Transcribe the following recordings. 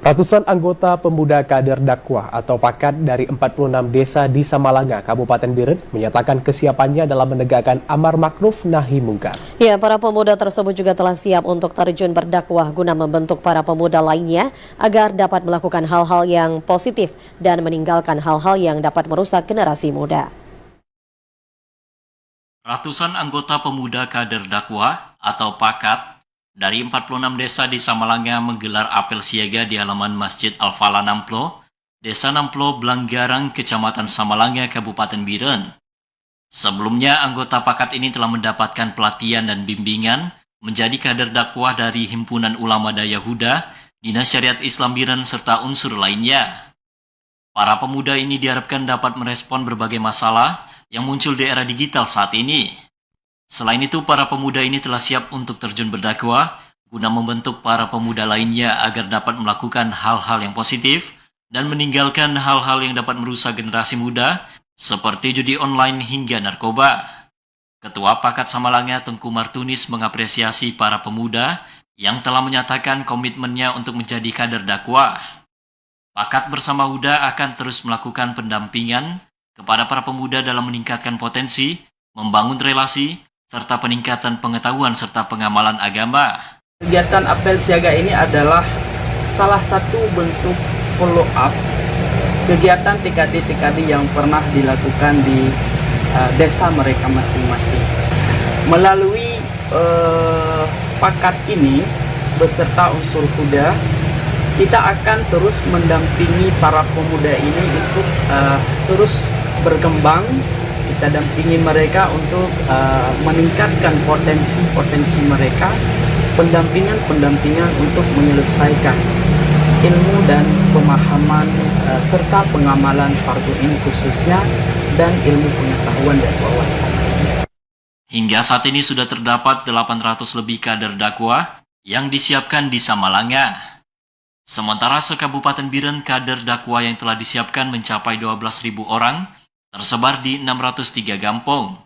Ratusan anggota pemuda kader dakwah atau pakat dari 46 desa di Samalanga, Kabupaten Biren, menyatakan kesiapannya dalam menegakkan amar ma'ruf nahi mungkar. Ya, para pemuda tersebut juga telah siap untuk terjun berdakwah guna membentuk para pemuda lainnya agar dapat melakukan hal-hal yang positif dan meninggalkan hal-hal yang dapat merusak generasi muda. Ratusan anggota pemuda kader dakwah atau pakat dari 46 desa di Samalanga menggelar apel siaga di halaman Masjid Al-Falah Namplo, Desa Namplo, Blanggarang, Kecamatan Samalanga, Kabupaten Biren. Sebelumnya, anggota pakat ini telah mendapatkan pelatihan dan bimbingan menjadi kader dakwah dari Himpunan Ulama Daya Huda, Dinas Syariat Islam Biren, serta unsur lainnya. Para pemuda ini diharapkan dapat merespon berbagai masalah yang muncul di era digital saat ini. Selain itu, para pemuda ini telah siap untuk terjun berdakwah guna membentuk para pemuda lainnya agar dapat melakukan hal-hal yang positif dan meninggalkan hal-hal yang dapat merusak generasi muda seperti judi online hingga narkoba. Ketua Pakat Samalanga Tengku Martunis mengapresiasi para pemuda yang telah menyatakan komitmennya untuk menjadi kader dakwah. Pakat bersama Huda akan terus melakukan pendampingan kepada para pemuda dalam meningkatkan potensi, membangun relasi, serta peningkatan pengetahuan serta pengamalan agama. Kegiatan apel siaga ini adalah salah satu bentuk follow up kegiatan TKD-TKD yang pernah dilakukan di desa mereka masing-masing. Melalui pakat ini beserta unsur Huda, kita akan terus mendampingi para pemuda ini untuk terus berkembang. Kita dampingi mereka untuk meningkatkan potensi-potensi mereka, pendampingan untuk menyelesaikan ilmu dan pemahaman serta pengamalan fardu ini khususnya dan ilmu pengetahuan dan wawasan. Hingga saat ini sudah terdapat 800 lebih kader dakwah yang disiapkan di Samalanga. Sementara se-Kabupaten Biren, kader dakwah yang telah disiapkan mencapai 12.000 orang, tersebar di 603 kampung.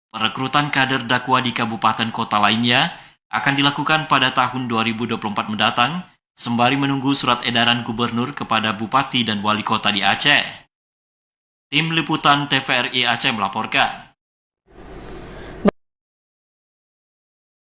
Perekrutan kader dakwah di kabupaten kota lainnya akan dilakukan pada tahun 2024 mendatang, sembari menunggu surat edaran gubernur kepada bupati dan wali kota di Aceh. Tim Liputan TVRI Aceh melaporkan.